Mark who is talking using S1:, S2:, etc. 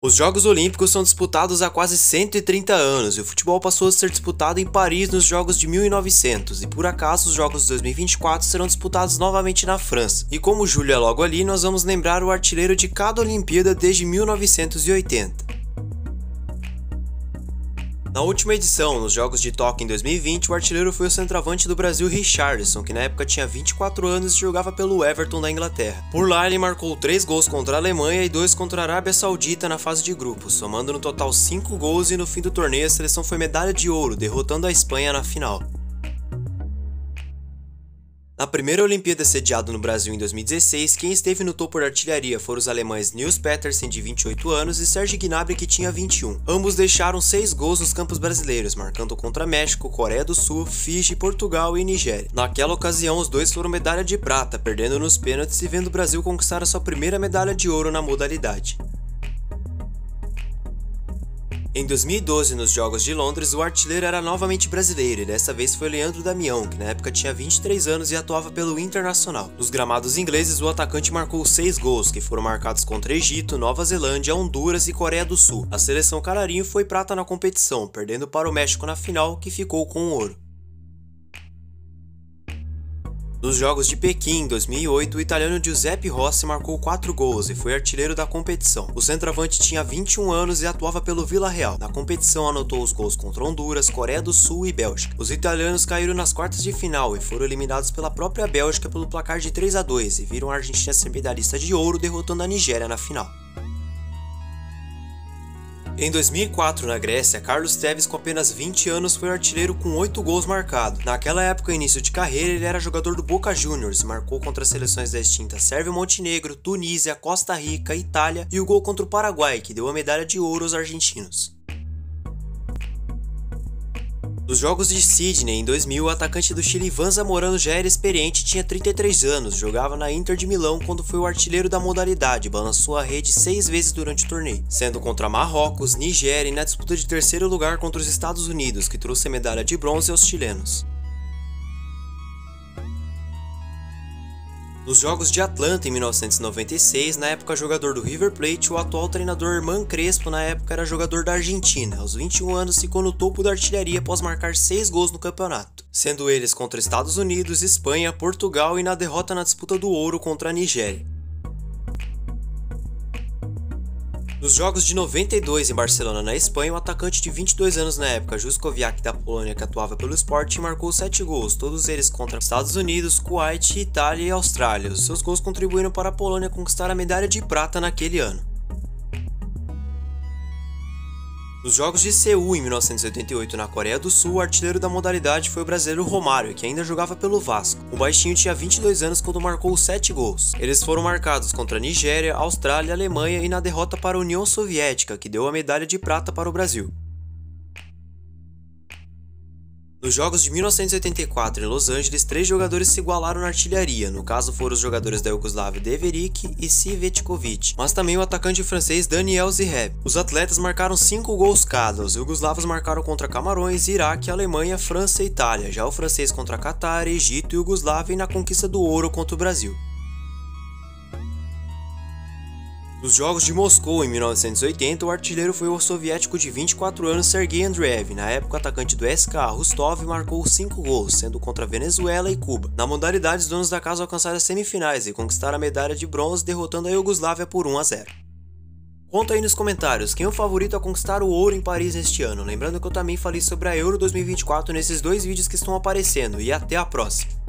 S1: Os Jogos Olímpicos são disputados há quase 130 anos e o futebol passou a ser disputado em Paris nos Jogos de 1900 e por acaso os Jogos de 2024 serão disputados novamente na França. E como julho é logo ali, nós vamos lembrar o artilheiro de cada Olimpíada desde 1980. Na última edição, nos Jogos de Tóquio em 2020, o artilheiro foi o centroavante do Brasil Richarlison, que na época tinha 24 anos e jogava pelo Everton da Inglaterra. Por lá ele marcou 3 gols contra a Alemanha e 2 contra a Arábia Saudita na fase de grupos, somando no total 5 gols e no fim do torneio a seleção foi medalha de ouro, derrotando a Espanha na final. Na primeira Olimpíada sediada no Brasil em 2016, quem esteve no topo da artilharia foram os alemães Nils Petersen, de 28 anos, e Serge Gnabry, que tinha 21. Ambos deixaram 6 gols nos campos brasileiros, marcando contra México, Coreia do Sul, Fiji, Portugal e Nigéria. Naquela ocasião, os dois foram medalha de prata, perdendo nos pênaltis e vendo o Brasil conquistar a sua primeira medalha de ouro na modalidade. Em 2012, nos Jogos de Londres, o artilheiro era novamente brasileiro e dessa vez foi Leandro Damião, que na época tinha 23 anos e atuava pelo Internacional. Nos gramados ingleses, o atacante marcou 6 gols, que foram marcados contra Egito, Nova Zelândia, Honduras e Coreia do Sul. A seleção canarinho foi prata na competição, perdendo para o México na final, que ficou com o ouro. Nos Jogos de Pequim, em 2008, o italiano Giuseppe Rossi marcou 4 gols e foi artilheiro da competição. O centroavante tinha 21 anos e atuava pelo Villarreal. Na competição anotou os gols contra Honduras, Coreia do Sul e Bélgica. Os italianos caíram nas quartas de final e foram eliminados pela própria Bélgica pelo placar de 3-2 e viram a Argentina ser medalhista de ouro, derrotando a Nigéria na final. Em 2004, na Grécia, Carlos Tevez, com apenas 20 anos, foi artilheiro com 8 gols marcados. Naquela época, início de carreira, ele era jogador do Boca Juniors e marcou contra as seleções da extinta Sérvia e Montenegro, Tunísia, Costa Rica, Itália e o gol contra o Paraguai, que deu a medalha de ouro aos argentinos. Nos Jogos de Sydney, em 2000, o atacante do Chile Ivan Zamorano já era experiente e tinha 33 anos, jogava na Inter de Milão quando foi o artilheiro da modalidade, balançou a rede 6 vezes durante o torneio, sendo contra Marrocos, Nigéria e na disputa de terceiro lugar contra os Estados Unidos, que trouxe a medalha de bronze aos chilenos. Nos Jogos de Atlanta, em 1996, na época jogador do River Plate, o atual treinador Herman Crespo na época era jogador da Argentina. Aos 21 anos ficou no topo da artilharia após marcar 6 gols no campeonato, sendo eles contra Estados Unidos, Espanha, Portugal e na derrota na disputa do ouro contra a Nigéria. Nos Jogos de 92 em Barcelona, na Espanha, o atacante de 22 anos na época, Juskowiak da Polônia, que atuava pelo Sporting, marcou 7 gols, todos eles contra Estados Unidos, Kuwait, Itália e Austrália. Os seus gols contribuíram para a Polônia conquistar a medalha de prata naquele ano. Nos Jogos de Seul, em 1988, na Coreia do Sul, o artilheiro da modalidade foi o brasileiro Romário, que ainda jogava pelo Vasco. O baixinho tinha 22 anos quando marcou 7 gols. Eles foram marcados contra a Nigéria, Austrália, Alemanha e na derrota para a União Soviética, que deu a medalha de prata para o Brasil. Nos Jogos de 1984 em Los Angeles, 3 jogadores se igualaram na artilharia, no caso foram os jogadores da Iugoslávia Deverik e Sivetkovic, mas também o atacante francês Daniel Zireb. Os atletas marcaram 5 gols cada, os iugoslavos marcaram contra Camarões, Iraque, Alemanha, França e Itália, já o francês contra Catar, Egito e Iugoslávia e na conquista do ouro contra o Brasil. Nos Jogos de Moscou, em 1980, o artilheiro foi o soviético de 24 anos Sergei Andreev, na época atacante do SKA Rostov, marcou 5 gols, sendo contra Venezuela e Cuba. Na modalidade, os donos da casa alcançaram as semifinais e conquistaram a medalha de bronze, derrotando a Iugoslávia por 1-0. Conta aí nos comentários quem é o favorito a conquistar o ouro em Paris neste ano, lembrando que eu também falei sobre a Euro 2024 nesses 2 vídeos que estão aparecendo, e até a próxima!